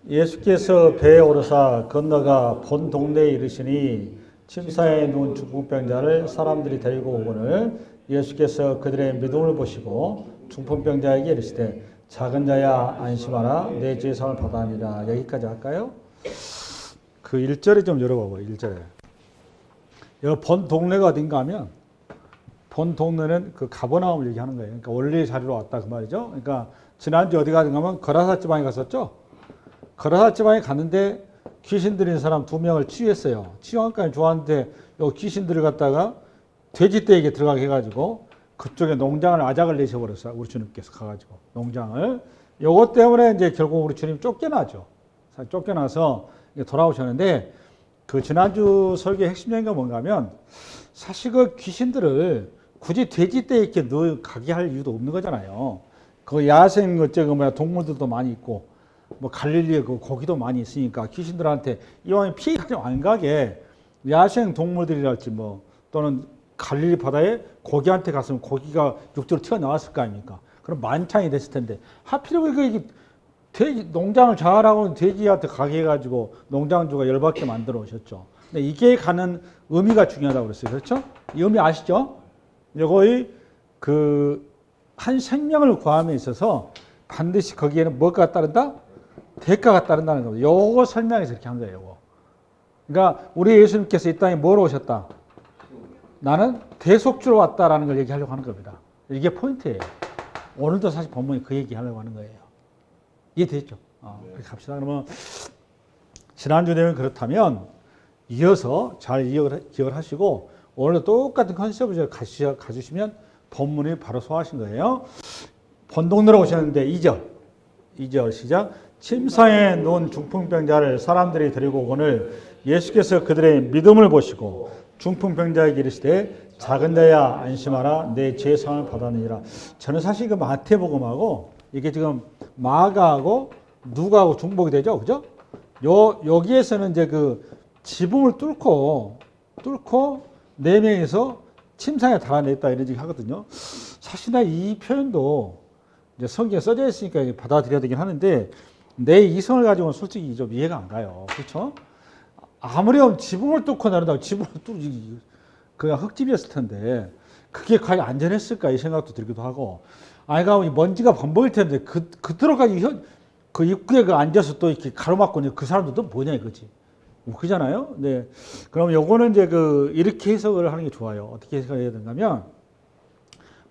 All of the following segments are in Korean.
예수께서 배에 오르사 건너가 본 동네에 이르시니 침사에 누운 중풍병자를 사람들이 데리고 오거늘 예수께서 그들의 믿음을 보시고 중풍병자에게 이르시되 작은 자야 안심하라 내 죄 사함을 받아니라. 여기까지 할까요? 그 1절에 좀 열어봐봐요. 1절에 여기 본 동네가 어딘가 하면 본 동네는 그 가버나움을 얘기하는 거예요. 그러니까 원래 자리로 왔다 그 말이죠. 그러니까 지난주 어디 가든가 하면 거라사 지방에 갔었죠. 거라사 지방에 갔는데 귀신 들린 사람 2명을 치유했어요. 치유한까지 좋았는데 요 귀신들을 갖다가 돼지떼에게 들어가게 해가지고 그쪽에 농장을 아작을 내셔버렸어요. 우리 주님께서 가가지고 농장을. 요것 때문에 이제 결국 우리 주님 쫓겨나죠. 쫓겨나서 돌아오셨는데 그 지난주 설교의 핵심적인 건 뭔가 하면 사실 그 귀신들을 굳이 돼지떼에 이렇게 가게 할 이유도 없는 거잖아요. 그 야생 어쩌고 뭐야 동물들도 많이 있고 뭐 갈릴리에 그 고기도 많이 있으니까 귀신들한테 이왕에 피해가 좀 안 가게 야생 동물들이랄지 뭐 또는 갈릴리 바다에 고기한테 갔으면 고기가 육지로 튀어나왔을 거 아닙니까? 그럼 만찬이 됐을 텐데 하필이면 돼지 농장을 잘하고 돼지한테 가게 해가지고 농장주가 열받게 만들어 오셨죠. 근데 이게 가는 의미가 중요하다고 그랬어요. 그렇죠? 이 의미 아시죠? 이거의 한 생명을 구함에 있어서 반드시 거기에는 뭐가 따른다? 대가가 따른다는 겁니다. 요거 설명해서 이렇게 한 거예요. 요거. 그러니까 우리 예수님께서 이 땅에 뭐로 오셨다? 나는 대속주로 왔다라는 걸 얘기하려고 하는 겁니다. 이게 포인트예요. 오늘도 사실 본문에 그 얘기하려고 하는 거예요. 이해됐죠? 그렇게 갑시다. 그러면 지난주 내용 그렇다면 이어서 잘 기억을 하시고 오늘도 똑같은 컨셉을 가주시면 본문이 바로 소화하신 거예요. 본동네로 오셨는데 2절 시작. 침상에 누운 중풍병자를 사람들이 데리고 오거늘 예수께서 그들의 믿음을 보시고 중풍병자에게 이르시되 작은 자야 안심하라 내 죄 사함을 받았느니라. 저는 사실 그 마태복음하고 이게 지금 마가하고 누가하고 중복이 되죠, 그죠? 여기에서는 이제 그 지붕을 뚫고 4명이서 침상에 달아냈다 이런 얘기 하거든요. 사실 이 표현도 이제 성경에 써져 있으니까 받아들여야 되긴 하는데 내 이성을 가지고는 솔직히 좀 이해가 안 가요. 그렇죠? 아무리 지붕을 뚫고 나른다고 지붕을 뚫지 그냥 흙집이었을 텐데 그게 과연 안전했을까 이 생각도 들기도 하고 아이가 먼지가 범벅일 텐데 그들어가지 그 입구에 앉아서 또 이렇게 가로막고 그 사람들도 뭐냐 이거지. 그잖아요. 네. 그럼 요거는 이제 이렇게 해석을 하는 게 좋아요. 어떻게 해석해야 되냐면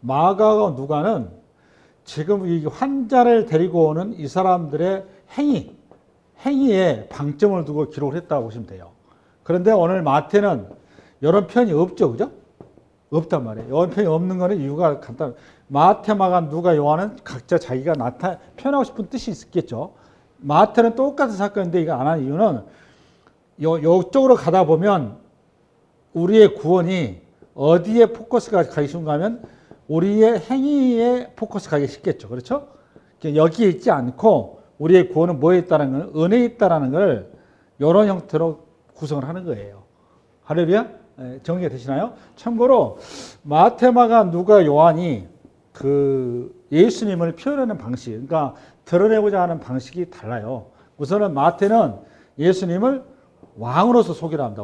마가와 누가는 지금 이 환자를 데리고 오는 이 사람들의 행위에 방점을 두고 기록을 했다고 보시면 돼요. 그런데 오늘 마태는 이런 표현이 없죠. 그죠? 없단 말이에요. 이런 표현이 없는 거는 이유가 간단. 마태, 마가, 누가, 요한은 각자 자기가 표현하고 싶은 뜻이 있겠죠. 마태는 똑같은 사건인데 이거 안 하는 이유는 이쪽으로 가다 보면 우리의 구원이 어디에 포커스가 가기 쉬운가 하면 우리의 행위에 포커스 가기 쉽겠죠. 그렇죠? 여기에 있지 않고 우리의 구원은 뭐에 있다는 걸, 은혜에 있다는 걸 이런 형태로 구성을 하는 거예요. 할렐루야? 정리가 되시나요? 참고로 마태, 마가, 누가, 요한이 예수님을 표현하는 방식, 그러니까 드러내고자 하는 방식이 달라요. 우선은 마태는 예수님을 왕으로서 소개를 합니다.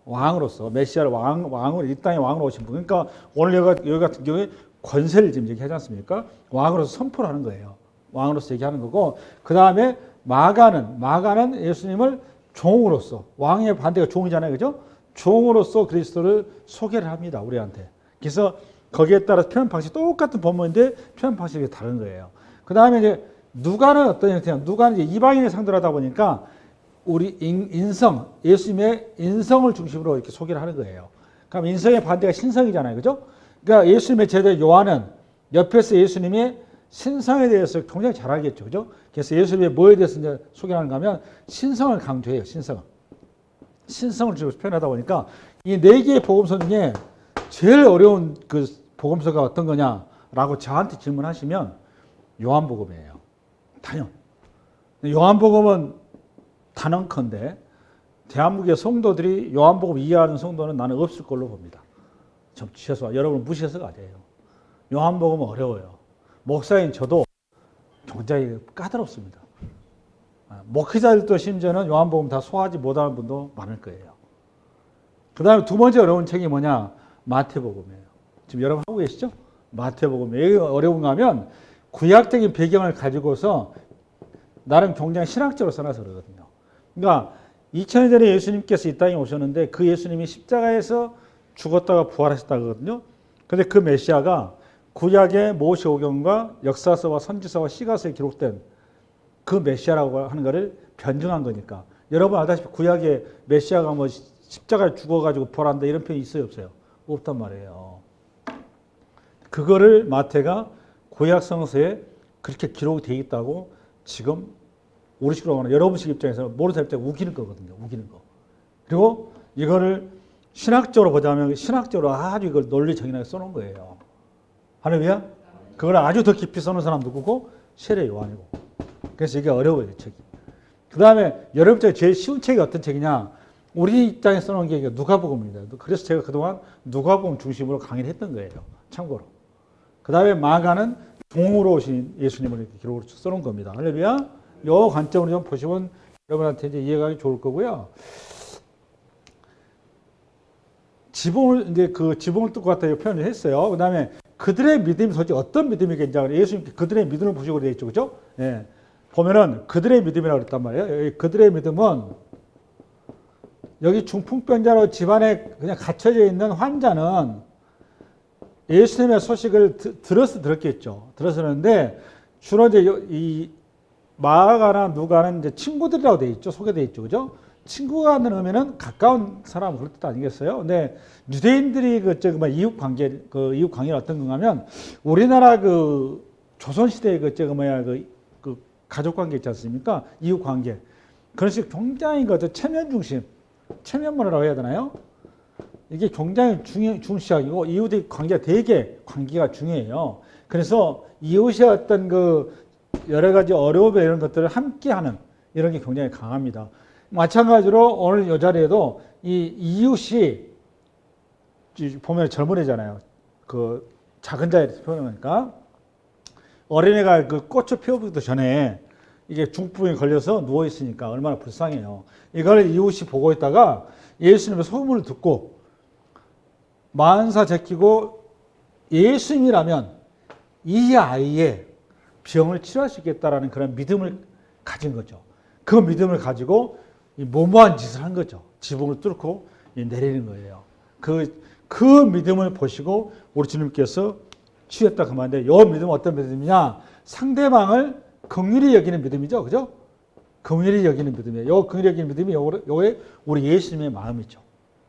왕으로서 메시아를 왕으로 이 땅에 왕으로 오신 분. 그러니까 오늘 여기 같은 경우에 권세를 지금 얘기하지 않습니까? 왕으로서 선포를 하는 거예요. 왕으로서 얘기하는 거고 그 다음에 마가는 예수님을 종으로서 왕의 반대가 종이잖아요, 그죠? 종으로서 그리스도를 소개를 합니다, 우리한테. 그래서 거기에 따라서 표현 방식이 똑같은 본문인데 표현 방식이 다른 거예요. 그 다음에 이제 누가는 어떤 형태냐? 누가는 이제 이방인을 상대로 하다 보니까 우리 예수님의 인성을 중심으로 이렇게 소개를 하는 거예요. 그럼 인성의 반대가 신성이잖아요, 그죠? 그러니까 예수님의 제자 요한은 옆에서 예수님의 신성에 대해서 굉장히 잘 알겠죠, 그죠? 그래서 예수님의 뭐에 대해서 이제 소개하는가 하면 신성을 강조해요, 신성을 주로 표현하다 보니까 이 4개의 복음서 중에 제일 어려운 복음서가 어떤 거냐라고 저한테 질문하시면 요한복음이에요. 단연. 요한복음은 단언컨대 대한민국의 성도들이 요한복음 이해하는 성도는 나는 없을 걸로 봅니다. 여러분 무시해서가 아니에요. 요한복음은 어려워요. 목사인 저도 굉장히 까다롭습니다. 목회자들도 심지어는 요한복음 다 소화하지 못하는 분도 많을 거예요. 그 다음에 두 번째 어려운 책이 뭐냐? 마태복음이에요. 지금 여러분 하고 계시죠? 마태복음. 왜 어려운가 하면 구약적인 배경을 가지고서 나름 굉장히 신학적으로 써놔서 그러거든요. 그러니까 2000년 전에 예수님께서 이 땅에 오셨는데 그 예수님이 십자가에서 죽었다가 부활하셨다거든요. 근데 그 메시아가 구약의 모세오경과 역사서와 선지서와 시가서에 기록된 그 메시아라고 하는 것을 변증한 거니까. 여러분 알다시피 구약의 메시아가 뭐 십자가에 죽어가지고 부활한다 이런 표현이 있어요, 없어요? 없단 말이에요. 그거를 마태가 구약 성서에 그렇게 기록이 되어 있다고 지금 우리식으로 하는 여러분식 입장에서 모르는 사람 입장에 우기는 거거든요. 우기는 거. 그리고 이거를 신학적으로 보자면 신학적으로 아주 이걸 논리 정연하게 써놓은 거예요. 할렐루야? 그걸 아주 더 깊이 써놓은 사람 누구고? 세례 요한이고. 그래서 이게 어려워요, 이 책이. 그 다음에 여러분 중에 제일 쉬운 책이 어떤 책이냐? 우리 입장에 써놓은 게 누가복음입니다. 그래서 제가 그동안 누가복음 중심으로 강의를 했던 거예요. 참고로. 그 다음에 마가는 종으로 오신 예수님을 이렇게 기록으로 써놓은 겁니다. 할렐루야? 요 관점으로 좀 보시면 여러분한테 이제 이해가 좋을 거고요. 지붕을 뚫고 갔다 표현을 했어요. 그 다음에 그들의 믿음이 솔직히 어떤 믿음이겠냐. 예수님께 그들의 믿음을 보시고 되어 있죠. 그죠? 예. 보면은 그들의 믿음이라고 그랬단 말이에요. 그들의 믿음은 여기 중풍병자로 집안에 그냥 갇혀져 있는 환자는 예수님의 소식을 들었겠죠. 들었었는데 주로 이제 이 마가나 누가는 이제 친구들이라고 되어 있죠. 소개되어 있죠. 그죠? 친구가 넣으면은 가까운 사람 그럴 뜻 아니겠어요? 근데 유대인들이 이웃 관계는 어떤 건가 하면 우리나라 그 조선시대의 그 가족 관계 있지 않습니까? 이웃 관계. 그런 식 굉장히 체면 중심, 체면 문화라고 해야 되나요? 이게 굉장히 중시하고 이웃의 관계가 되게 관계가 중요해요. 그래서 이웃의 어떤 그 여러 가지 어려움에 이런 것들을 함께하는 이런 게 굉장히 강합니다. 마찬가지로 오늘 이 자리에도 이 이웃이 보면 젊은 애잖아요. 그 작은 자에 표현하니까 어린애가 그 꽃을 피워보기도 전에 이게 중풍에 걸려서 누워 있으니까 얼마나 불쌍해요. 이걸 이웃이 보고 있다가 예수님의 소문을 듣고 만사 제키고 예수님이라면 이 아이의 병을 치료할 수 있겠다라는 그런 믿음을 가진 거죠. 그 믿음을 가지고 무모한 짓을 한 거죠. 지붕을 뚫고 내리는 거예요. 그 믿음을 보시고 우리 주님께서 치유했다 그 말인데, 이 믿음은 어떤 믿음이냐? 상대방을 긍휼히 여기는 믿음이죠, 그죠? 긍휼히 여기는 믿음이에요. 요 긍휼히 여기는 믿음이 요게 우리 예수님의 마음이죠.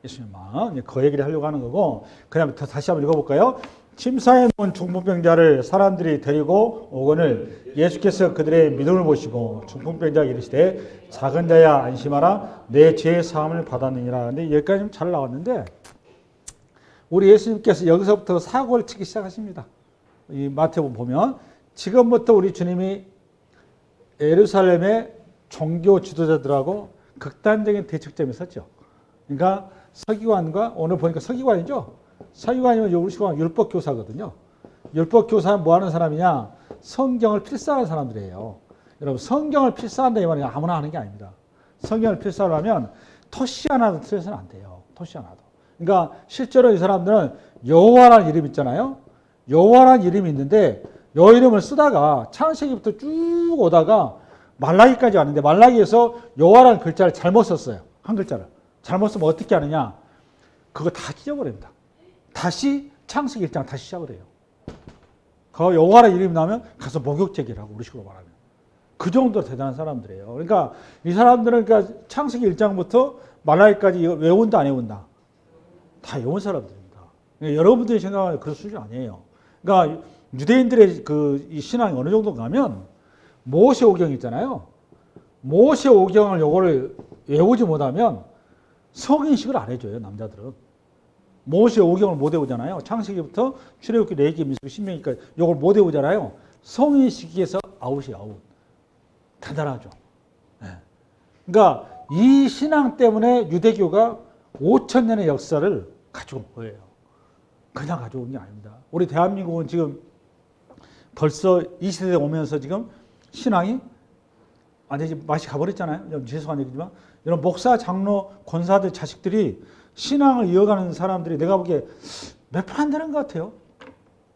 예수님의 마음. 그 얘기를 하려고 하는 거고, 그다음에 다시 한번 읽어볼까요? 침사에 놓은 중풍병자를 사람들이 데리고 오거늘 예수께서 그들의 믿음을 보시고 중풍병자에게 이르시되 작은 자야 안심하라 내 죄의 사함을 받았느니라. 근데 여기까지 좀 잘 나왔는데 우리 예수님께서 여기서부터 사고를 치기 시작하십니다. 이 마태복음 보면 지금부터 우리 주님이 예루살렘의 종교 지도자들하고 극단적인 대척점에 섰죠. 그러니까 서기관과, 오늘 보니까 서기관이죠. 서기관이면 우리 시간 율법교사거든요. 율법교사는 뭐 하는 사람이냐? 성경을 필사하는 사람들이에요. 여러분, 성경을 필사한다 이 말은 아무나 하는 게 아닙니다. 성경을 필사를 하면 토시 하나도 틀려서는 안 돼요. 토시 하나도. 그러니까 실제로 이 사람들은 여호와라는 이름이 있잖아요. 여호와라는 이름이 있는데 요 이름을 쓰다가 창세기부터 쭉 오다가 말라기까지 왔는데 말라기에서 여호와라는 글자를 잘못 썼어요. 한 글자를. 잘못 쓰면 어떻게 하느냐? 그거 다 찢어버립니다. 다시 창세기 1장 다시 시작을 해요. 그 여호와라는 이름이 나오면 가서 목욕제기라고 우리 식으로 말하면. 그 정도로 대단한 사람들이에요. 그러니까 이 사람들은 그러니까 창세기 1장부터 말라기까지 외운다 안 외운다? 다 외운 사람들입니다. 그러니까 여러분들이 생각하는 그런 수준 아니에요. 그러니까 유대인들의 이 신앙이 어느 정도 가면 모세오경 있잖아요. 모세오경을 요거를 외우지 못하면 성인식을 안 해줘요, 남자들은. 모세오경을 못 외우잖아요. 창세기부터 출애굽기, 레위기, 민수기, 신명기까지 요걸 못 외우잖아요. 성인식에서 아웃이에요, 아웃. 대단하죠. 네. 그러니까 이 신앙 때문에 유대교가 5,000년의 역사를 가지고 온 거예요. 그냥 가져온 게 아닙니다. 우리 대한민국은 지금 벌써 이 시대에 오면서 지금 신앙이 이제 맛이 가버렸잖아요. 여러분, 죄송한 얘기지만. 여러분, 목사, 장로, 권사들 자식들이 신앙을 이어가는 사람들이 내가 보기에 몇 푼 안 되는 것 같아요.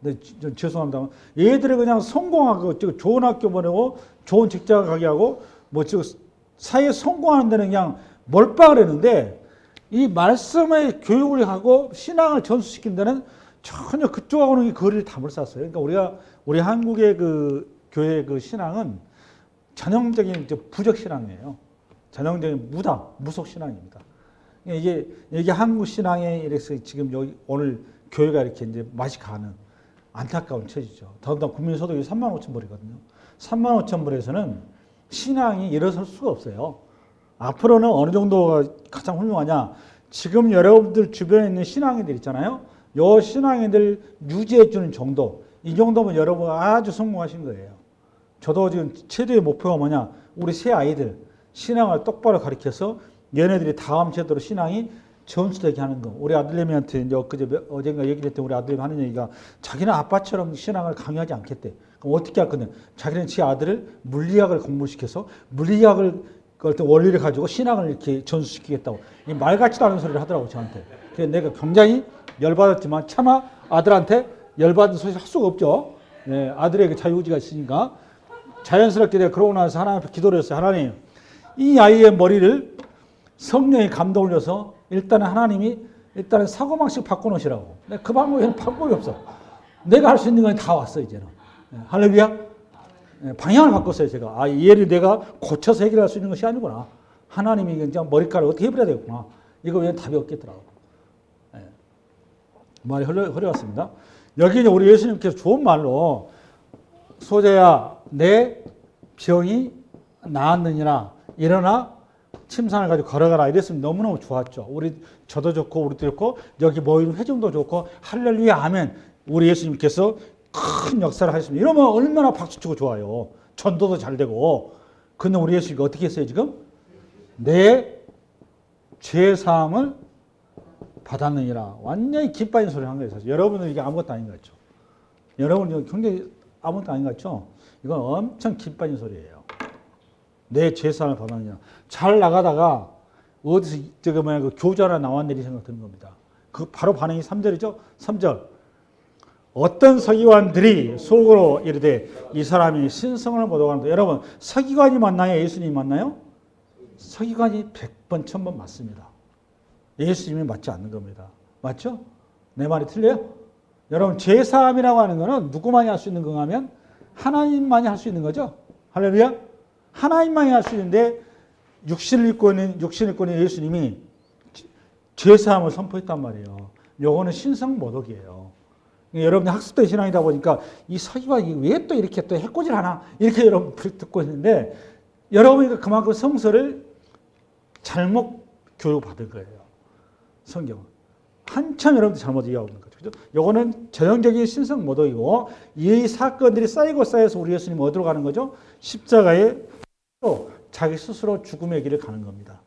네, 죄송합니다. 얘들이 그냥 성공하고, 좋은 학교 보내고, 좋은 직장 가게 하고, 사회에 성공하는 데는 그냥 몰빵을 했는데, 이 말씀의 교육을 하고 신앙을 전수시킨 데는 전혀 그쪽하고는 거리를 다 못 쌌어요. 그러니까 우리 한국의 그 교회 그 신앙은 전형적인 부적 신앙이에요. 전형적인 무속 신앙입니다. 이게 한국 신앙에 이래서 지금 여기 오늘 교회가 이렇게 이제 맛이 가는 안타까운 처지죠. 더군다나 국민 소득이 35,000불이거든요. 35,000불에서는 신앙이 일어설 수가 없어요. 앞으로는 어느 정도가 가장 훌륭하냐? 지금 여러분들 주변에 있는 신앙인들 있잖아요. 요 신앙인들 유지해 주는 정도, 이 정도면 여러분 아주 성공하신 거예요. 저도 지금 최대의 목표가 뭐냐? 우리 새 아이들 신앙을 똑바로 가르쳐서 얘네들이 다음 세대로 신앙이 전수되게 하는 거. 우리 아들내미한테 이제 어젠가 얘기를 했더니 우리 아들내미 하는 얘기가 자기는 아빠처럼 신앙을 강요하지 않겠대. 그럼 어떻게 할 건데? 자기는 제 아들을 물리학을 공부시켜서 물리학을 어떤 원리를 가지고 신앙을 이렇게 전수시키겠다고. 이 말 같지도 않은 소리를 하더라고, 저한테. 그래서 내가 굉장히 열받았지만 차마 아들한테 열받은 소리 할 수가 없죠. 네, 아들에게 자유의지가 있으니까. 자연스럽게 내가 그러고 나서 하나님 앞에 기도를 했어요. 하나님, 이 아이의 머리를 성령이 감동을 줘서 일단은 하나님이 사고방식 바꿔놓으시라고. 그 방법에는 방법이 없어. 내가 할 수 있는 건 다 왔어, 이제는. 네, 할렐루야. 방향을 바꿨어요, 제가. 이 일을 내가 고쳐서 해결할 수 있는 것이 아니구나. 하나님이 그냥 머리카락을 어떻게 해버려야 되겠구나. 이거 외에는 답이 없겠더라고. 말이 흐려왔습니다. 여기 우리 예수님께서 좋은 말로 소재야, 내 병이 나았느니라. 일어나 침상을 가지고 걸어가라. 이랬으면 너무너무 좋았죠. 저도 좋고, 우리도 좋고, 여기 모이는 회중도 좋고, 할렐루야, 아멘. 우리 예수님께서 큰 역사를 하셨습니다. 이러면 얼마나 박수치고 좋아요. 전도도 잘 되고. 근데 우리 예수님이 어떻게 했어요, 지금? 내 죄사함을 받았느니라. 완전히 기뻐하는 소리를 한 거예요, 사실. 여러분은 이게 아무것도 아닌 것 같죠? 여러분, 굉장히 아무것도 아닌 것 같죠? 이건 엄청 기뻐하는 소리예요. 내 죄사함을 받았느니라. 잘 나가다가 어디서 그 교주 하나 나왔네 이 생각 드는 겁니다. 그 바로 반응이 3절이죠? 3절. 어떤 서기관들이 속으로 이르되 이 사람이 신성을 못 얻어간다. 여러분, 서기관이 맞나요? 예수님이 맞나요? 서기관이 100번, 1000번 맞습니다. 예수님이 맞지 않는 겁니다. 맞죠? 내 말이 틀려요? 여러분, 죄사함이라고 하는 것은 누구만이 할 수 있는 건가 하면 하나님만이 할 수 있는 거죠. 할렐루야? 하나님만이 할 수 있는데 육신을 입고 있는 예수님이 죄사함을 선포했단 말이에요. 요거는 신성 모독이에요. 여러분이 학습된 신앙이다 보니까 이 서기관이 왜 또 이렇게 또 해코지를 하나? 이렇게 여러분 듣고 있는데 여러분이 그만큼 성서를 잘못 교육받은 거예요. 성경은. 한참 여러분들 잘못 이해하고 있는 거죠. 요거는 전형적인 신성 모독이고 이 사건들이 쌓이고 쌓여서 우리 예수님이 어디로 가는 거죠? 십자가에 또 자기 스스로 죽음의 길을 가는 겁니다.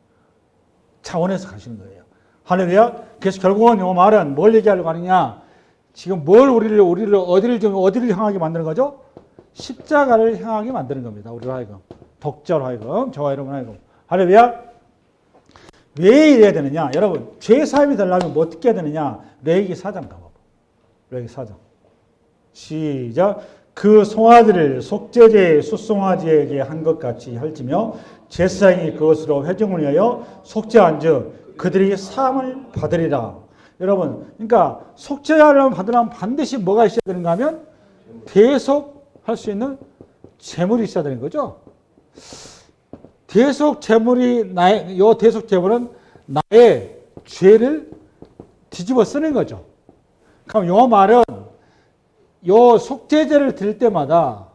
차원에서 가시는 거예요. 할렐루야. 그래서 결국은 이 말은 뭘 얘기하려고 하느냐? 지금 우리를 어디를 향하게 만드는 거죠? 십자가를 향하게 만드는 겁니다. 우리로 하여금. 독자로 하여금, 저와 여러분 하여금. 할렐루야. 왜 이래야 되느냐? 여러분, 죄사함이 되려면 뭐 어떻게 해야 되느냐? 레위기 4장 가봐. 레위기 4장. 시작. 그 송아지를 속죄제 숫송아지에게 한 것 같이 할지며 제사장이 그것으로 회중을 위하여 속죄한즉 그들이 사함을 받으리라. 여러분, 그러니까 속죄를 받으려면 반드시 뭐가 있어야 되는가 하면 대속할 수 있는 제물이 있어야 되는 거죠. 대속 제물은 나의 죄를 뒤집어 쓰는 거죠. 그럼 요 말은 요 속죄제를 드릴 때마다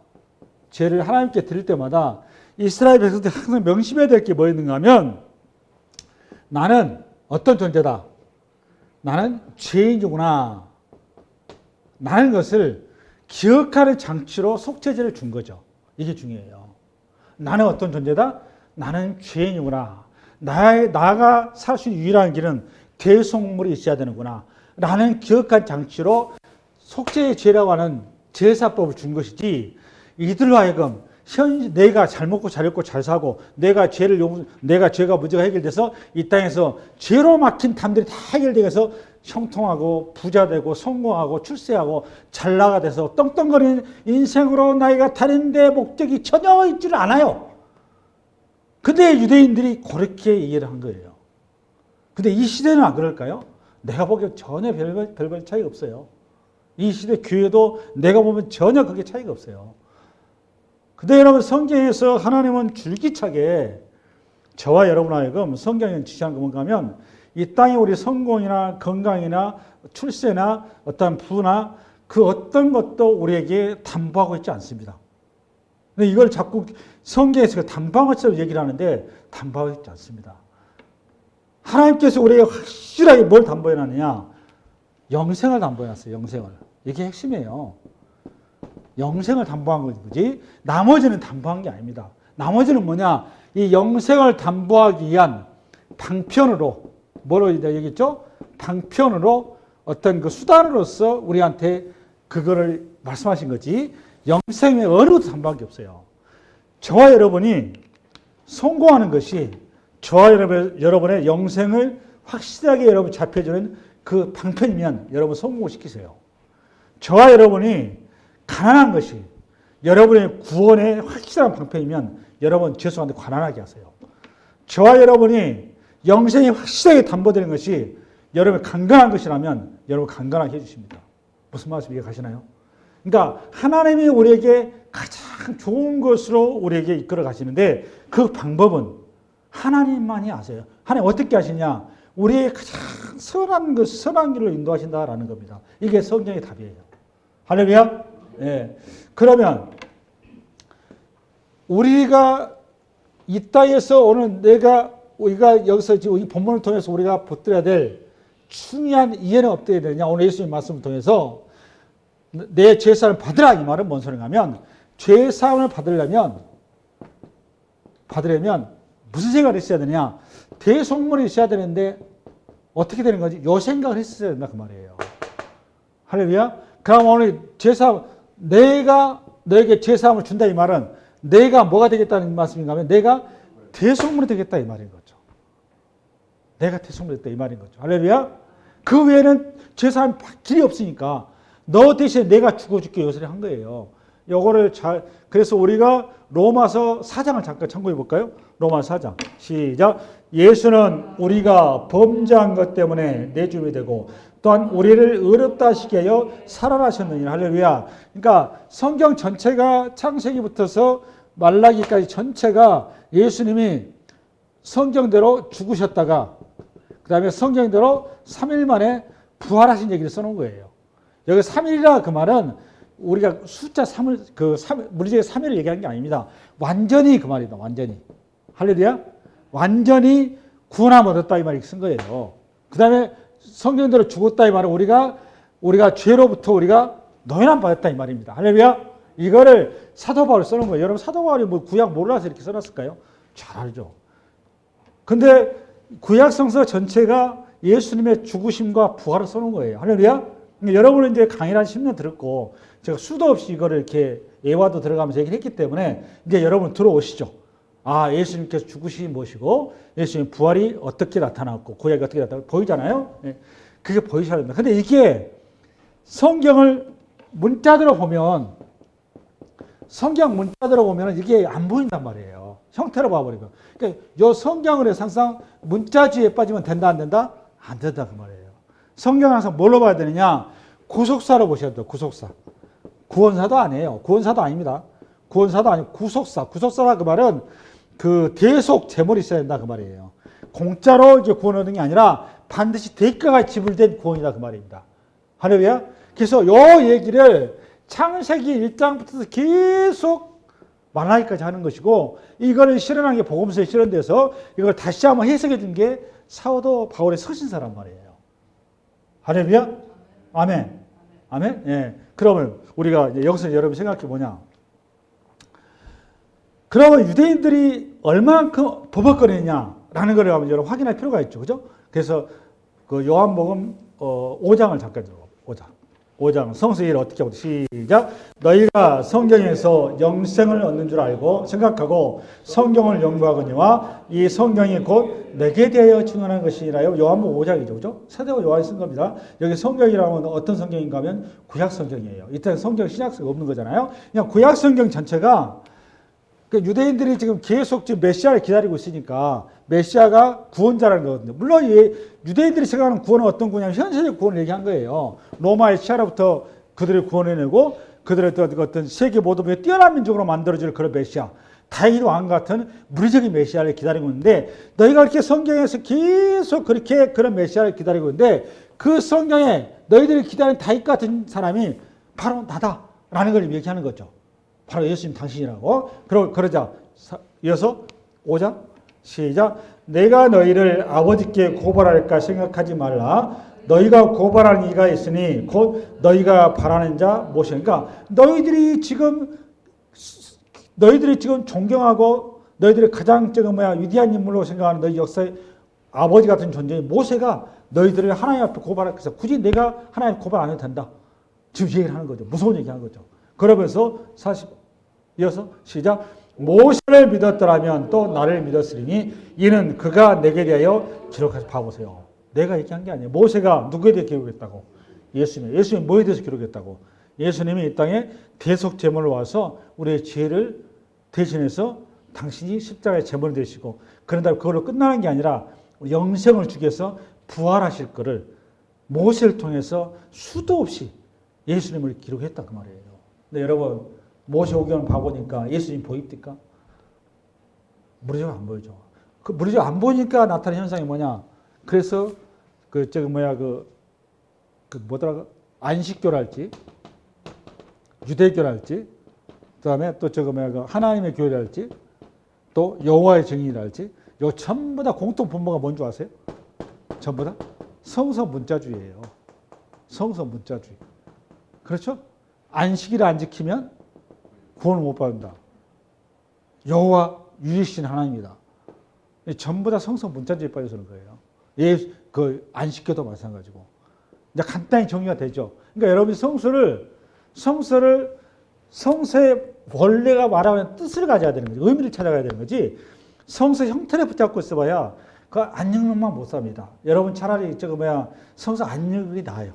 죄를 하나님께 드릴 때마다 이스라엘 백성들이 항상 명심해야 될 게 뭐였는가 하면 나는 어떤 존재다. 나는 죄인이구나. 나는 것을 기억하는 장치로 속죄제를 준 거죠. 이게 중요해요. 나는 어떤 존재다? 나는 죄인이구나. 나가 살 수 있는 유일한 길은 대속물이 있어야 되는구나. 나는 기억한 장치로 속죄의 죄라고 하는 제사법을 준 것이지 이들로 하여금 내가 잘 먹고 잘 입고 잘 사고 내가 죄가 문제가 해결돼서 이 땅에서 죄로 막힌 담들이 다 해결돼서 형통하고 부자 되고 성공하고 출세하고 잘나가 돼서 떵떵거리는 인생으로 나이가 다른데 목적이 전혀 있지를 않아요. 근데 유대인들이 그렇게 이해를 한 거예요. 근데 이 시대는 안 그럴까요? 내가 보기엔 전혀 별 차이가 없어요. 이 시대 교회도 내가 보면 전혀 그게 차이가 없어요. 근데 여러분 성경에서 하나님은 줄기차게 저와 여러분 하여금 성경에 지시한 거 뭔가 하면 이 땅에 우리 성공이나 건강이나 출세나 어떤 부나 그 어떤 것도 우리에게 담보하고 있지 않습니다. 근데 이걸 자꾸 성경에서 담보한 것처럼 얘기를 하는데 담보하고 있지 않습니다. 하나님께서 우리에게 확실하게 뭘 담보해 놨느냐? 영생을 담보해 놨어요. 영생을. 이게 핵심이에요. 영생을 담보한 거지 나머지는 담보한 게 아닙니다. 나머지는 뭐냐? 이 영생을 담보하기 위한 방편으로 뭐로 얘기했죠? 방편으로 어떤 그 수단으로서 우리한테 그거를 말씀하신 거지 영생의 어느 것도 담보한 게 없어요. 저와 여러분이 성공하는 것이 저와 여러분의 영생을 확실하게 여러분 잡혀주는 그 방편이면 여러분 성공을 시키세요. 저와 여러분이 가난한 것이 여러분의 구원의 확실한 방편이면 여러분 죄송한데 가난하게 하세요. 저와 여러분이 영생이 확실하게 담보되는 것이 여러분이 강건한 것이라면 여러분 강건하게 해주십니다. 무슨 말씀 이해가시나요? 그러니까 하나님이 우리에게 가장 좋은 것으로 우리에게 이끌어 가시는데 그 방법은 하나님만이 아세요. 하나님 어떻게 하시냐? 우리의 가장 선한 길로 인도하신다라는 겁니다. 이게 성경의 답이에요. 할렐루야. 예. 그러면 우리가 이 땅에서 오늘 우리가 여기서 지금 이 본문을 통해서 우리가 붙들어야 될 중요한 이해는 어떻게 되느냐? 오늘 예수님 말씀을 통해서 내 죄사함을 받으라 이 말은 뭔 소리냐 하면 죄사함을 받으려면 무슨 생각을 했어야 되냐? 대속물이 있어야 되는데 어떻게 되는 거지? 요 생각을 했어야 된다 그 말이에요. 할렐루야. 그럼 오늘 죄사함 내가 너에게 죄사함을 준다 이 말은 내가 뭐가 되겠다는 말씀인가 하면 내가 대속물이 되겠다 이 말인 거죠. 내가 대속물이 되겠다 이 말인 거죠. 할렐루야. 그 외에는 죄사함 길이 없으니까 너 대신에 내가 죽어줄게 요소리 한 거예요. 요거를 그래서 우리가 로마서 4장을 잠깐 참고해 볼까요? 로마서 4장 시작. 예수는 우리가 범죄한 것 때문에 내줌이 되고 또한 우리를 의롭다 하시게 하여 살아나셨느니라. 할렐루야. 그러니까 성경 전체가 창세기부터서 말라기까지 전체가 예수님이 성경대로 죽으셨다가 그 다음에 성경대로 3일 만에 부활하신 얘기를 써놓은 거예요. 여기 3일이라 그 말은 우리가 숫자 3을 물리적인 3일을 얘기하는 게 아닙니다. 완전히 그 말이다. 완전히. 할렐루야. 완전히 구원함 얻었다 이 말이 쓴 거예요. 그 다음에 성경대로 죽었다 이 말은 우리가 죄로부터 우리가 노연함 받았다 이 말입니다. 할렐루야. 이거를 사도 바울이 써놓은 거예요. 여러분 사도 바울이 뭐 구약 몰라서 이렇게 써놨을까요? 잘 알죠. 근데 구약 성서 전체가 예수님의 죽으심과 부활을 써놓은 거예요. 할렐루야. 여러분은 이제 강의를 한 10년 들었고 제가 수도 없이 이거를 이렇게 예화도 들어가면서 얘기를 했기 때문에 이제 여러분 들어오시죠. 아, 예수님께서 죽으심이 무엇이고 예수님 부활이 어떻게 나타났고 구약이 어떻게 나타났고 보이잖아요. 그게 보이셔야 됩니다. 근데 이게 성경을 문자대로 보면 성경 문자대로 보면 이게 안 보인단 말이에요. 형태로 봐버리면. 그러니까 이 성경을 해서 항상 문자주의에 빠지면 된다 안 된다? 안 된다 그 말이에요. 성경을 항상 뭘로 봐야 되느냐? 구속사로 보셔야 돼요. 구속사. 구원사도 아니에요. 구원사도 아닙니다. 구원사도 아니고 구속사. 구속사라 그 말은 그 대속 제물이 있어야 된다 그 말이에요. 공짜로 이제 구원 얻는 게 아니라 반드시 대가가 지불된 구원이다 그 말입니다. 할렐루야. 그래서 요 얘기를 창세기 1장부터 계속 말라기까지 하는 것이고 이거를 실현한 게 복음서에 실현돼서 이걸 다시 한번 해석해 준 게 사도 바울의 서신서란 말이에요. 할렐루야. 아멘. 아멘. 예. 그러면 우리가 이제 여기서 여러분 생각해 보냐? 그러면 유대인들이 얼마만큼 버벅거리느냐라는 걸 여러분 확인할 필요가 있죠. 그죠? 그래서 그 요한복음 5장을 잠깐 들어봐. 5장. 5장 성서 1 어떻게 하고 시작. 너희가 성경에서 영생을 얻는 줄 알고 생각하고 성경을 연구하거니와 이 성경이 곧 내게 대하여 증언하는 것이라요. 요한복음 5장이죠. 그죠? 사도가 요한이 쓴 겁니다. 여기 성경이라면 어떤 성경인가 하면 구약 성경이에요. 이때 성경 신약성이 없는 거잖아요. 그냥 구약 성경 전체가 유대인들이 지금 계속 지금 메시아를 기다리고 있으니까 메시아가 구원자라는 거거든요. 물론 유대인들이 생각하는 구원은 어떤 구원이냐면 현세적 구원을 얘기한 거예요. 로마의 시아로부터 그들을 구원해내고 그들의 어떤 세계 모든 뛰어난 민족으로 만들어질 그런 메시아, 다윗 왕 같은 물리적인 메시아를 기다리고 있는데 너희가 이렇게 성경에서 계속 그렇게 그런 메시아를 기다리고 있는데 그 성경에 너희들이 기다리는 다윗 같은 사람이 바로 나다라는 걸 얘기하는 거죠. 바로 예수님 당신이라고. 그러자 이어서 5장 시작. 내가 너희를 아버지께 고발할까 생각하지 말라. 너희가 고발하는 이가 있으니 곧 너희가 바라는 자 모시니. 그러니까 너희들이 지금 존경하고 너희들이 가장 위대한 인물로 생각하는 너희 역사의 아버지 같은 존재인 모세가 너희들을 하나님 앞에 고발할 것이다. 굳이 내가 하나님 고발 안 해도 된다. 지금 얘기를 하는 거죠. 무서운 얘기하는 거죠. 그러면서 이어서 시작. 모세를 믿었더라면 또 나를 믿었으리니 이는 그가 내게 대하여 기록해서 봐보세요. 내가 얘기한 게 아니에요. 모세가 누구에 대해 기록했다고? 예수님이 뭐에 대해서 기록했다고? 예수님이 이 땅에 대속 제물로 와서 우리의 죄를 대신해서 당신이 십자가의 제물이 되시고 그런 다음에 그걸로 끝나는 게 아니라 영생을 주기 위해서 부활하실 거를 모세를 통해서 수도 없이 예수님을 기록했다 그 말이에요. 근데 여러분 모세오경을 봐보니까 예수님 보입니까? 무리적으로 안 보이죠. 그 무리적으로 안 보이니까 나타나는 현상이 뭐냐? 그래서 뭐더라? 안식교랄지, 유대교랄지, 그다음에 또 하나님의 교회랄지, 또 여호와의 증인이랄지, 요 전부 다 공통 분모가 뭔 줄 아세요? 전부 다 성서 문자주의예요. 성서 문자주의. 그렇죠? 안식일을 안 지키면 구원을 못 받는다. 여호와 유일신 하나님이다. 전부 다 성서 문자주의에 빠져서 그런 거예요. 그 안식교도 마찬가지고. 이제 간단히 정리가 되죠. 그러니까 여러분이 성서의 원래가 말하면 뜻을 가져야 되는 거지. 의미를 찾아가야 되는 거지. 성서 형태를 붙잡고 있어봐야 그 안 읽는 만 못 삽니다. 여러분 차라리 성서 안 읽는 게 나아요.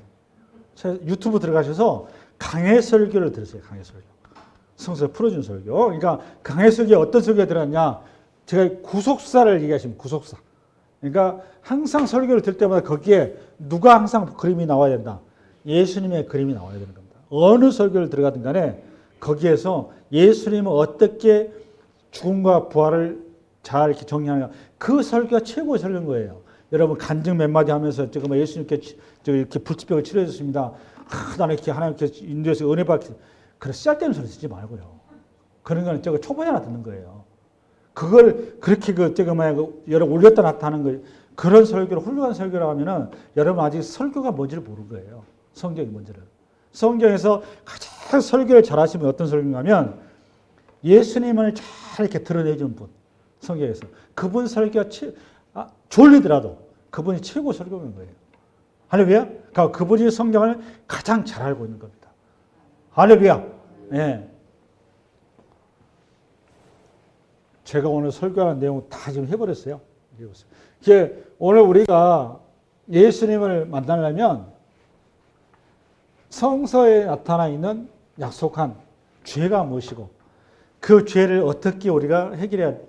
유튜브 들어가셔서 강해 설교를 들으세요. 강해 설교. 성서 풀어준 설교. 그러니까 강해 설교에 어떤 설교가 들어갔냐. 제가 구속사를 얘기하시면 구속사. 그러니까 항상 설교를 들 때마다 거기에 누가 항상 그림이 나와야 된다. 예수님의 그림이 나와야 되는 겁니다. 어느 설교를 들어가든 간에 거기에서 예수님은 어떻게 죽음과 부활을 잘 이렇게 정리하느냐. 그 설교가 최고의 설교인 거예요. 여러분 간증 몇 마디 하면서 예수님께 이렇게 불치병을 치료해줬습니다. 나는 이렇게 하나님께 인도해서 은혜 받기. 그래 쓸데없는 소리 쓰지 말고요. 그런 거는 초보자 하나 듣는 거예요. 그걸 그렇게 여러분 올렸다 놨다 하는 거 그런 설교를 훌륭한 설교를 하면은 여러분 아직 설교가 뭔지를 모르는 거예요. 성경이 뭔지를. 성경에서 가장 설교를 잘하시면 어떤 설교인가 하면 예수님을 잘 이렇게 드러내준 분. 성경에서. 그분 설교가 졸리더라도 그분이 최고 설교인 거예요. 할렐루야? 그러니까 그분이 성경을 가장 잘 알고 있는 겁니다. 할렐루야. 예. 제가 오늘 설교하는 내용 다 지금 해버렸어요. 이게 오늘 우리가 예수님을 만나려면 성서에 나타나 있는 약속한 죄가 무엇이고 그 죄를 어떻게 우리가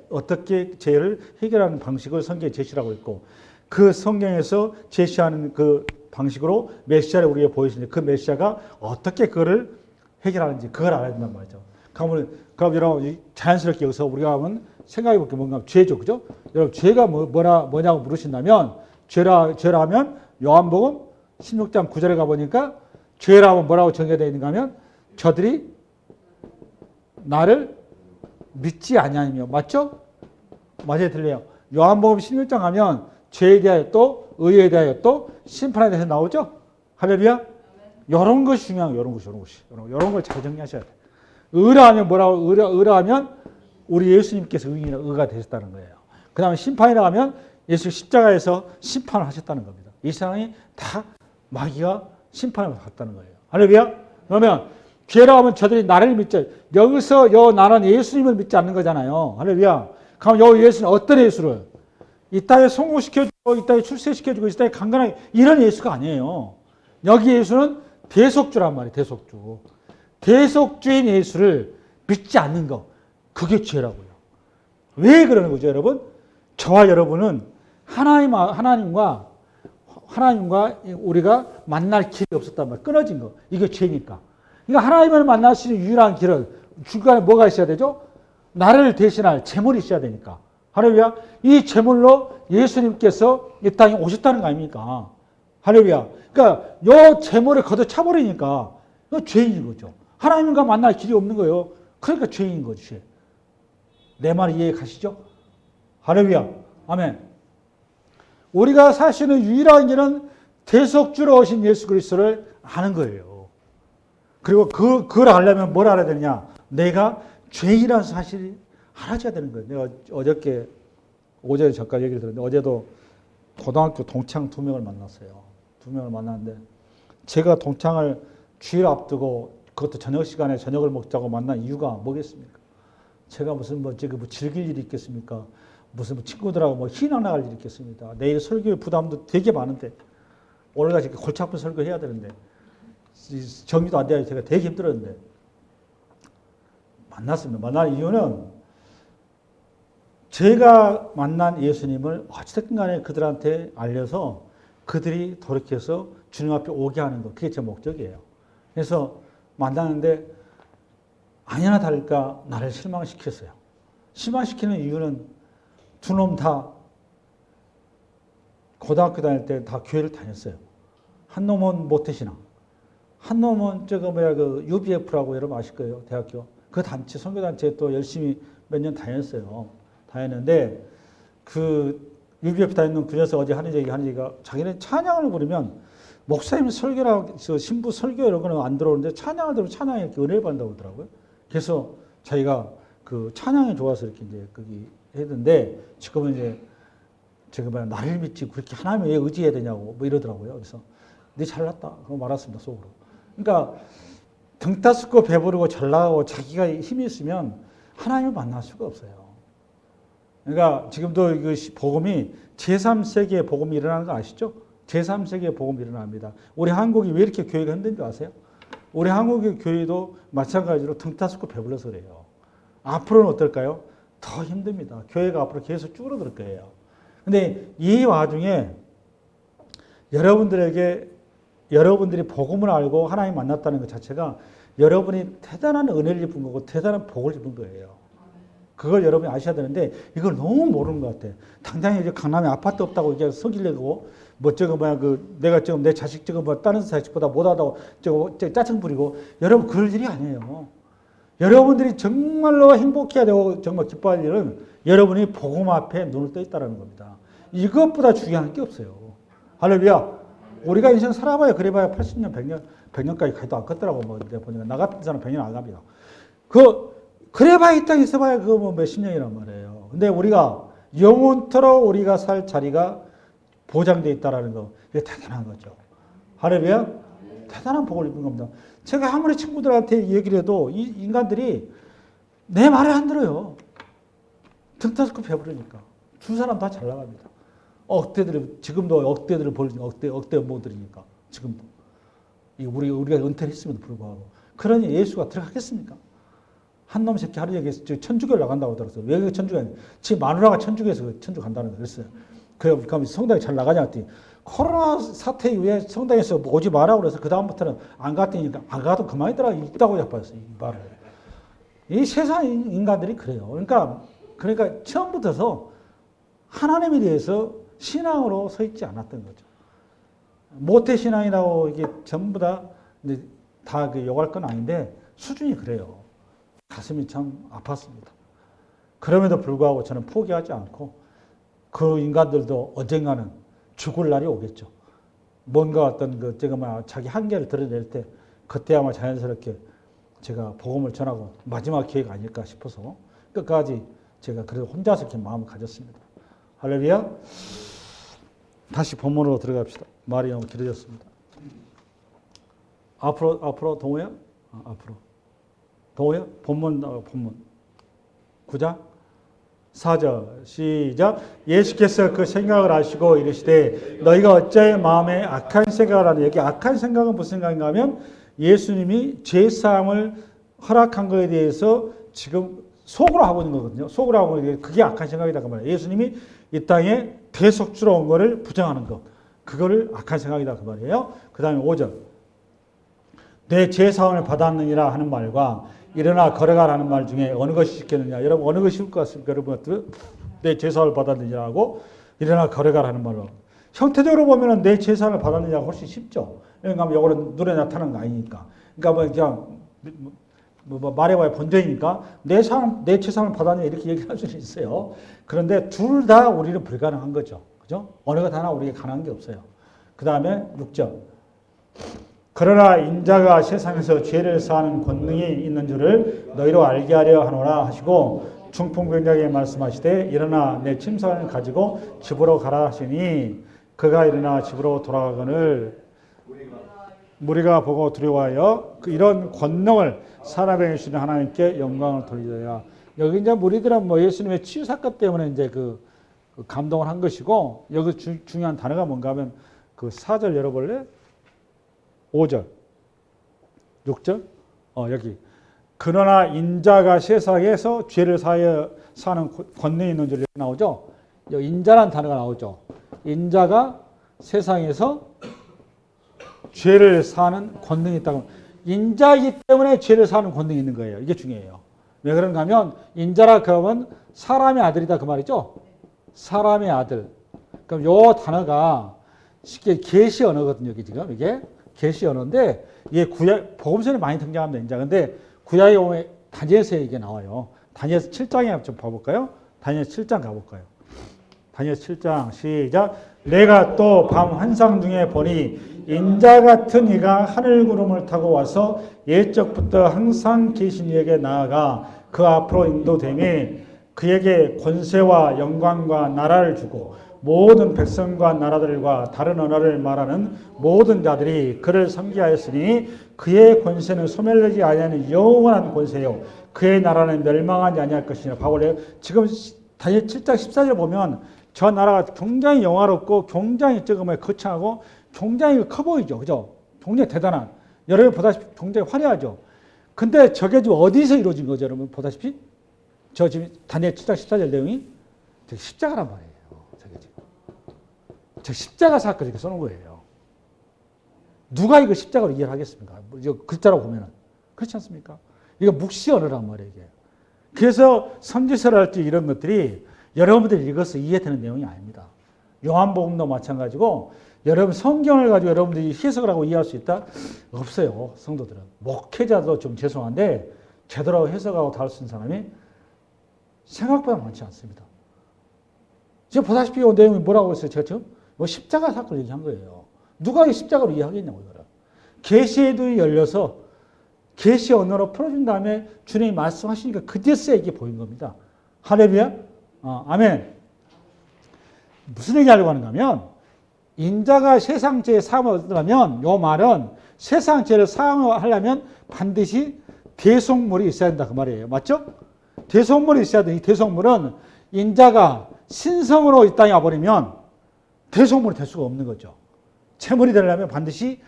어떻게 죄를 해결하는 방식을 성경에 제시하고 있고 그 성경에서 제시하는 그 방식으로 메시아를 우리에게 보여주는데 그 메시아가 어떻게 그거를 해결하는지 그걸 알아야 된단 말이죠. 그럼 여러분 자연스럽게 여기서 우리가 하면 생각해 볼 게 뭔가 죄죠. 그죠? 여러분 죄가 뭐냐고 물으신다면 죄라면 요한복음 16장 9절에 가보니까 죄라면 뭐라고 정의되어 있는가 하면 저들이 나를 믿지 아니하며 맞죠? 맞아요, 들려요. 요한복음 16장 하면 죄에 대하여 또 의에 대하여 또 심판에 대해서 나오죠? 할렐루야? 이런 것이 중요한 거예요. 이런 걸 잘 정리하셔야 돼요. 의라하면 뭐라고? 의라하면 우리 예수님께서 의가 되셨다는 거예요. 그 다음에 심판이라 하면 예수 십자가에서 심판을 하셨다는 겁니다. 이 세상이 다 마귀가 심판을 받았다는 거예요. 할렐루야. 그러면 교회라고 하면 저들이 나를 믿죠. 여기서 나는 예수님을 믿지 않는 거잖아요. 할렐루야. 그럼 예수는 어떤 예수를? 이 땅에 성공시켜주고 이 땅에 출세시켜주고 이 땅에 강건하게 이런 예수가 아니에요. 여기 예수는 대속주란 말이에요. 대속주. 대속주인 예수를 믿지 않는 거. 그게 죄라고요. 왜 그러는 거죠, 여러분? 저와 여러분은 하나님과 우리가 만날 길이 없었단 말이에요. 끊어진 거. 이게 죄니까. 그러니까 하나님을 만날 수 있는 유일한 길은 중간에 뭐가 있어야 되죠? 나를 대신할 제물이 있어야 되니까. 할렐루야. 이 제물로 예수님께서 이 땅에 오셨다는 거 아닙니까? 할렐루야. 그러니까 이 제물을 걷어차버리니까 이거 죄인 거죠. 하나님과 만날 길이 없는 거예요. 그러니까 죄인 거죠. 죄. 내 말 이해 가시죠? 할렐루야. 아멘. 우리가 살 수 있는 유일한 길은 대속주로 오신 예수 그리스도를 아는 거예요. 그리고 그걸 알려면 뭘 알아야 되느냐? 내가 죄인이라는 사실을 알아줘야 되는 거예요. 내가 어제 잠깐 얘기를 들었는데 어제도 고등학교 동창 2명을 만났어요. 2명을 만났는데 제가 동창을 주일 앞두고 그것도 저녁 시간에 저녁을 먹자고 만난 이유가 뭐겠습니까? 제가 무슨 즐길 일이 있겠습니까? 무슨 친구들하고 희망 나갈 일이 있겠습니까? 내일 설교의 부담도 되게 많은데 오늘같이 골치 아픈 설교해야 되는데 정리도 안 돼야 제가 되게 힘들었는데 만났습니다. 만난 이유는 제가 만난 예수님을 어찌됐든 간에 그들한테 알려서 그들이 돌이켜서 주님 앞에 오게 하는 것. 그게 제 목적이에요. 그래서 만나는데 아니나 다를까 나를 실망시켰어요. 실망시키는 이유는 두 놈 다 고등학교 다닐 때 다 교회를 다녔어요. 한 놈은 모태신앙. 한 놈은 UBF라고 여러분 아실 거예요. 대학교. 그 단체, 선교단체에 또 열심히 몇 년 다녔어요. 다녔는데 그 UBF 다니는 그 녀석 어제 하는 얘기가 자기는 찬양을 부르면 목사님 설교라고 신부 설교 이런 거는 안 들어오는데 찬양을 들으면 찬양에 이렇게 은혜를 받는다고 그러더라고요. 그래서 자기가 그 찬양이 좋아서 이렇게 이제 거기 했는데 지금은 이제 제가 나를 믿지 그렇게 하나님을 왜 의지해야 되냐고 이러더라고요. 그래서 네 잘났다. 그거 말았습니다. 속으로. 그러니까 등 따스고 배부르고 잘나가고 자기가 힘이 있으면 하나님을 만날 수가 없어요. 그러니까 지금도 그 복음이 제3세계의 복음이 일어나는 거 아시죠? 제3세계의 복음이 일어납니다. 우리 한국이 왜 이렇게 교회가 힘든 줄 아세요? 우리 한국의 교회도 마찬가지로 등 따스고 배불러서 그래요. 앞으로는 어떨까요? 더 힘듭니다. 교회가 앞으로 계속 줄어들 거예요. 근데 이 와중에 여러분들이 복음을 알고 하나님 만났다는 것 자체가 여러분이 대단한 은혜를 입은 거고 대단한 복을 입은 거예요. 그걸 여러분이 아셔야 되는데 이걸 너무 모르는 것 같아. 당장에 이제 강남에 아파트 없다고 이제 속이려고 내가 지금 내 자식 다른 자식보다 못하다고 짜증 부리고 여러분 그럴 일이 아니에요. 여러분들이 정말로 행복해야 되고 정말 기뻐할 일은 여러분이 복음 앞에 눈을 떠 있다는 겁니다. 이것보다 중요한 게 없어요. 할렐루야. 우리가 인생 살아봐야 그래봐야 80년, 100년까지 가도 안 컸더라고. 보니까 나 같은 사람 100년 안 갑니다. 그래봐야 이 땅에 있어봐야 그거 몇십 년이란 말이에요. 근데 우리가 영원토록 우리가 살 자리가 보장되어 있다는 거, 이게 대단한 거죠. 할렐루야? 대단한 복을 입은 겁니다. 제가 아무리 친구들한테 얘기를 해도 이 인간들이 내 말을 안 들어요. 등 따스고 배부르니까. 두 사람 다 잘 나갑니다. 지금도 억대들을 벌리니까, 억대 업무들이니까. 지금도. 우리가 은퇴를 했음에도 불구하고. 그러니 예수가 들어가겠습니까? 한 놈 새끼 하루 얘기해서 천주교를 나간다고 들었어요. 왜 천주교가 아니에요? 지 마누라가 천주교에서 천주 간다는 거 그랬어요. 그럼 성당에 잘 나가냐 했더니 코로나 사태 이후에 성당에서 오지 마라고 그래서 그다음부터는 안 갔더니까 안 가도 그만이더라. 있다고 잡았어요. 이 말을. 이 세상 인간들이 그래요. 그러니까 처음부터서 하나님에 대해서 신앙으로 서 있지 않았던 거죠. 모태신앙이라고 이게 전부 다 욕할 건 아닌데 수준이 그래요. 가슴이 참 아팠습니다. 그럼에도 불구하고 저는 포기하지 않고 그 인간들도 언젠가는 죽을 날이 오겠죠. 뭔가 어떤 자기 한계를 드러낼 때 그때 아마 자연스럽게 제가 복음을 전하고 마지막 기회가 아닐까 싶어서 끝까지 제가 그래도 혼자서 이렇게 마음을 가졌습니다. 할렐루야. 다시 본문으로 들어갑시다. 말이 너무 길어졌습니다. 앞으로 동호야? 앞으로. 동호야? 본문. 9장 4절 시작. 예수께서 그 생각을 하시고 이르시되 너희가 어찌하여 마음에 악한 생각을 하느냐. 여기 악한 생각은 무슨 생각인가 하면 예수님이 죄사함을 허락한 것에 대해서 지금 속으로 하고 있는 거거든요. 속으로 하고 있는 게 그게 악한 생각이다 그 말이에요. 예수님이 이 땅에 대속주로 온 거를 부정하는 것. 그거를 악한 생각이다 그 말이에요. 그 다음에 5절. 내 죄사함을 받았느니라 하는 말과 일어나 걸어가라는 말 중에 어느 것이 쉽겠느냐. 여러분 어느 것이 쉬울 것 같습니까? 여러분들 내 죄사함을 받았느니라 하고 일어나 걸어가라는 말로. 형태적으로 보면 내 죄사함을 받았느냐가 훨씬 쉽죠. 그러니까 이거는 눈에 나타나는 거 아니니까. 그러니까 그냥 말해봐야 본전이니까 내 죄사함을 받았느냐 이렇게 얘기할 수는 있어요. 그런데 둘 다 우리는 불가능한 거죠. 그죠? 어느 것 하나 우리에게 가능한 게 없어요. 그 다음에 6절. 그러나 인자가 세상에서 죄를 사하는 권능이 있는 줄을 너희로 알게 하려 하노라 하시고 중풍병자에게 말씀하시되 일어나 내 침상을 가지고 집으로 가라 하시니 그가 일어나 집으로 돌아가거늘 무리가 보고 두려워하여 이런 권능을 사람에게 주시는 하나님께 영광을 돌리더라. 여기 이제 무리들은 예수님의 치유 사건 때문에 이제 그 감동을 한 것이고 여기 중요한 단어가 뭔가 하면 그 4절 열어볼래? 5절, 6절, 여기. 그러나 인자가 세상에서 죄를 사는 권능이 있는 줄 나오죠? 여기 인자라는 단어가 나오죠? 인자가 세상에서 죄를 사는 권능이 있다고. 인자이기 때문에 죄를 사는 권능이 있는 거예요. 이게 중요해요. 왜 그런가 하면 인자라 그러면 사람의 아들이다 그 말이죠? 사람의 아들. 그럼 요 단어가 쉽게 계시 언어거든요. 이게 계시 언어인데 이게 복음서에 많이 등장합니다. 인자. 근데 구약에 오면 다니엘서에 이게 나와요. 다니엘서 7장에 좀 봐볼까요? 다니엘서 7장 가볼까요? 다니엘서 7장 시작. 내가 또 밤 환상 중에 보니 인자 같은 이가 하늘 구름을 타고 와서 옛적부터 항상 계신 이에게 나아가 그 앞으로 인도되매 그에게 권세와 영광과 나라를 주고 모든 백성과 나라들과 다른 언어를 말하는 모든 자들이 그를 섬기하였으니 그의 권세는 소멸되지 아니하는 영원한 권세요 그의 나라는 멸망하지 아니할 것이니라. 바울이에요. 지금 다니엘 7장 14절 보면 저 나라가 굉장히 영화롭고 굉장히 거창하고 굉장히 커 보이죠. 그죠? 굉장히 대단한. 여러분 보다시피 굉장히 화려하죠. 근데 저게 지금 어디서 이루어진 거죠? 여러분 보다시피 저 지금 다니엘 7장 14절 내용이 십자가란 말이에요. 저 십자가 사건을 이렇게 써놓은 거예요. 누가 이거 십자가로 이해를 하겠습니까? 글자로 보면은. 그렇지 않습니까? 이거 묵시 언어란 말이에요, 이게. 그래서 선지서를 할 때 이런 것들이 여러분들이 읽어서 이해되는 내용이 아닙니다. 요한복음도 마찬가지고 여러분 성경을 가지고 여러분들이 해석을 하고 이해할 수 있다? 없어요, 성도들은. 목회자도 좀 죄송한데 제대로 해석하고 다룰 수 있는 사람이 생각보다 많지 않습니다. 지금 보다시피 이 내용이 뭐라고 했어요? 제가 지금 십자가 사건을 얘기한 거예요. 누가 이 십자가로 이해하겠냐고. 계시의 눈이 열려서 계시 언어로 풀어준 다음에 주님이 말씀하시니까 그제서야 이게 보인 겁니다. 할렐루야. 아멘. 무슨 얘기하려고 하는가 하면 인자가 세상 죄의 사함을 얻으려면 이 말은 세상 죄를 사함하려면 반드시 대속물이 있어야 된다 그 말이에요. 맞죠? 대속물이 있어야 돼. 이 대속물은 인자가 신성으로 이 땅에 와버리면 대속물이 될 수가 없는 거죠. 체물이 되려면 반드시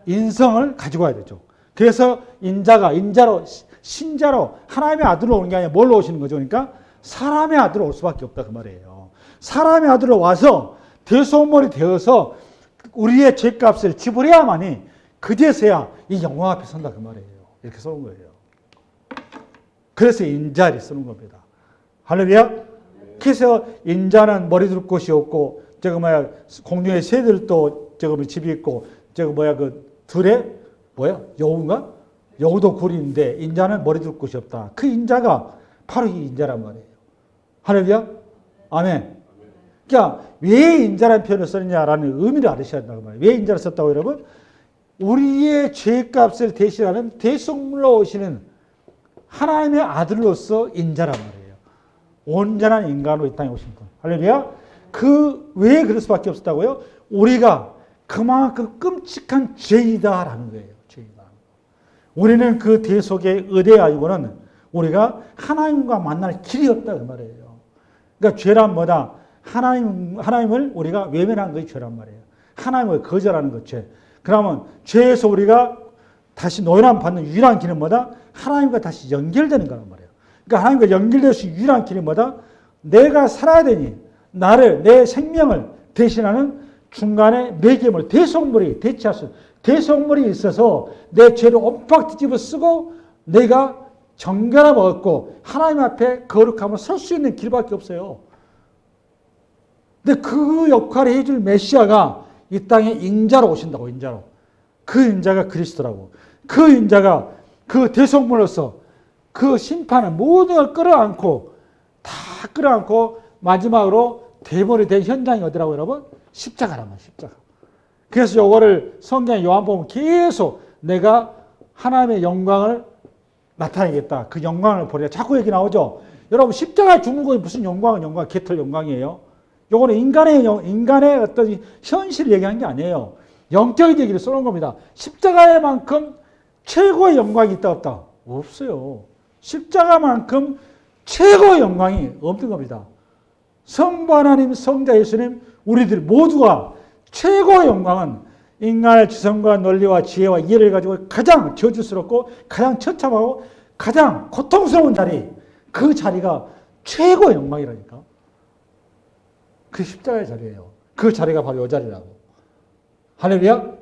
인성을 가지고 와야 되죠. 그래서 인자로 신자로 하나님의 아들로 오는 게 아니라 뭘로 오시는 거죠? 그러니까 사람의 아들로 올 수밖에 없다 그 말이에요. 사람의 아들로 와서 대속물이 되어서 우리의 죄값을 지불해야만이 그제서야 이 영광 앞에 선다 그 말이에요. 이렇게 써놓은 거예요. 그래서 인자를 쓰는 겁니다. 할렐루야. 그래서 인자는 머리 둘 곳이 없고 공중의 새들도 집이 있고 들에 여우인가? 여우도 굴인데 인자는 머리 둘 곳이 없다. 그 인자가 바로 이 인자란 말이에요. 할렐루야. 아멘. 그러니까 왜 인자라는 표현을 썼느냐라는 의미를 알으셔야 된다고 말이에요. 왜 인자를 썼다고 여러분? 우리의 죄값을 대신하는 대속물로 오시는 하나님의 아들로서 인자란 말이에요. 온전한 인간으로 이 땅에 오신 분. 할렐루야. 왜 그럴 수밖에 없었다고요? 우리가 그만큼 끔찍한 죄이다라는 거예요. 죄이다. 우리는 그 대속에 의대하고는 우리가 하나님과 만날 길이 없다 그 말이에요. 그러니까 죄란 뭐다? 하나님을 우리가 외면한 것이 죄란 말이에요. 하나님을 거절하는 것 죄. 그러면 죄에서 우리가 다시 노연함 받는 유일한 길은 뭐다? 하나님과 다시 연결되는 거란 말이에요. 그러니까 하나님과 연결될 수 있는 유일한 길은 뭐다? 내가 살아야 되니 나를 내 생명을 대신하는 중간에 매개물 대속물이 대체할 수 대속물이 있어서 내 죄를 옴팍 뒤집어 쓰고 내가 정결함을 얻고 하나님 앞에 거룩함을 설 수 있는 길밖에 없어요. 근데 그 역할을 해줄 메시아가 이 땅에 인자로 오신다고. 인자로. 그 인자가 그리스도라고. 그 인자가 그 대속물로서 그 심판을 모든 걸 끌어안고 다 끌어안고 마지막으로 대물이 된 현장이 어디라고 여러분? 십자가란 말이에요. 십자가. 그래서 요거를 성경 요한복음 계속 내가 하나님의 영광을 나타내겠다. 그 영광을 보리라. 자꾸 얘기 나오죠. 여러분 십자가에 죽는 것이 무슨 영광은 영광, 개털 영광이에요. 요거는 인간의 어떤 현실을 얘기한 게 아니에요. 영적인 얘기를 써놓은 겁니다. 십자가에만큼 최고의 영광이 있다 없다? 없어요. 십자가만큼 최고의 영광이 없는 겁니다. 성부 하나님, 성자 예수님, 우리들 모두가 최고의 영광은 인간의 지성과 논리와 지혜와 이해를 가지고 가장 저주스럽고 가장 처참하고 가장 고통스러운 자리, 그 자리가 최고의 영광이라니까. 그 십자가의 자리예요. 그 자리가 바로 이 자리라고. 할렐루야?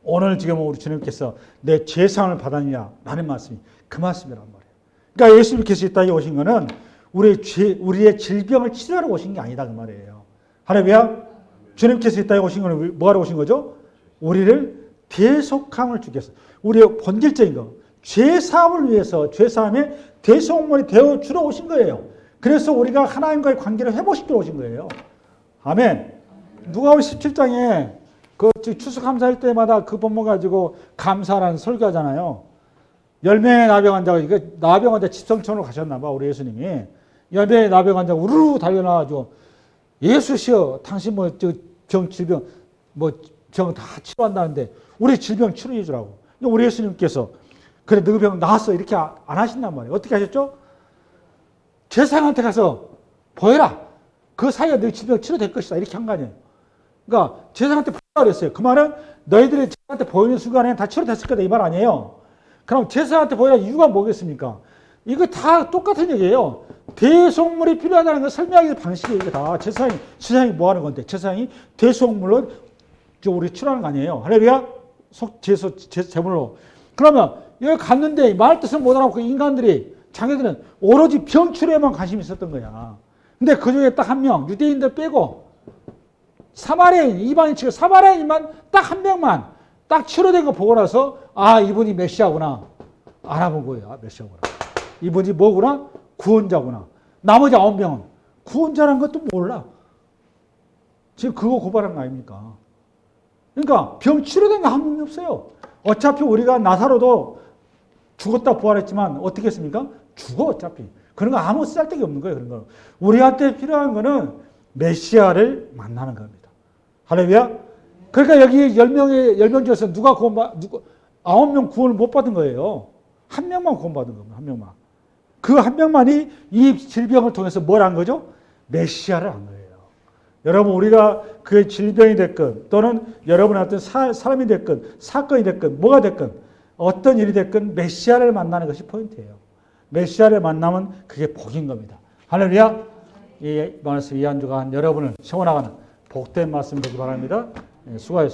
오늘 지금 우리 주님께서 내 죄상을 받았느냐 라는 말씀이 그 말씀이란 말이에요. 그러니까 예수님께서 이 땅에 오신 거는 우리의 질병을 치료하러 오신 게 아니다 그 말이에요. 할렐루야? 주님께서 이 땅에 오신 건 뭐하러 오신 거죠? 우리를 대속함을 주기 위해서. 우리의 본질적인 거. 죄사함을 위해서 죄사함의 대속물이 되어 주러 오신 거예요. 그래서 우리가 하나님과의 관계를 회복시키러 오신 거예요. 아멘. 누가복음 17장에 그 추수감사할 때마다 그 본문 가지고 감사라는 설교하잖아요. 10명의 나병 환자가, 이거 나병 환자 집성촌으로 가셨나 봐, 우리 예수님이. 10명의 나병 환자가 우르르 달려나가지고 예수시여, 당신 질병, 병 다 치료한다는데 우리 질병 치료해 주라고. 우리 예수님께서 그래, 너 병 나았어. 이렇게 안 하신단 말이에요. 어떻게 하셨죠? 제사장한테 가서 보여라. 그 사이에 너 질병 치료될 것이다. 이렇게 한 거 아니에요. 그러니까 제사장한테 보여라 그랬어요. 그 말은 너희들이 제사장한테 보이는 순간에 다 치료됐을 거다. 이 말 아니에요. 그럼 제사장한테 보여라 이유가 뭐겠습니까? 이거 다 똑같은 얘기예요. 대속물이 필요하다는 걸 설명하기 방식이 이게 다 제사장이 뭐 하는 건데? 제사장이 대속물로 우리 치료하는 거 아니에요. 할렐루야? 제물로. 그러면 여기 갔는데 말 뜻을 못 알아듣고 인간들이 자기들은 오로지 병 치료에만 관심이 있었던 거야. 근데 그 중에 딱 한 명, 유대인들 빼고 사마리아인, 이방인 치고 사마리아인만 딱 한 명만 딱 치료된 거 보고 나서 아, 이분이 메시아구나. 알아본 거예요. 메시아구나. 이분이 뭐구나? 구원자구나. 나머지 9명은 구원자라는 것도 몰라. 지금 그거 고발한 거 아닙니까? 그러니까 병 치료된 거 한 명이 없어요. 어차피 우리가 나사로도 죽었다 부활했지만 어떻게 했습니까? 죽어 어차피. 그런 거 아무 쓸데기 없는 거예요. 그런 거. 우리한테 필요한 거는 메시아를 만나는 겁니다. 할렐루야? 그러니까 여기 10명 중에서 9명 구원을 못 받은 거예요. 한 명만 구원받은 겁니다. 한 명만. 그 한 명만이 이 질병을 통해서 뭘 한 거죠? 메시아를 한 거예요. 여러분, 우리가 그 질병이 됐건 또는 여러분의 어떤 사람이 됐건 사건이 됐건 뭐가 됐건 어떤 일이 됐건 메시아를 만나는 것이 포인트예요. 메시아를 만나면 그게 복인 겁니다. 할렐루야. 이 말씀 이 한 주간 여러분을 세워나가는 복된 말씀 되기 바랍니다. 수고하셨습니다.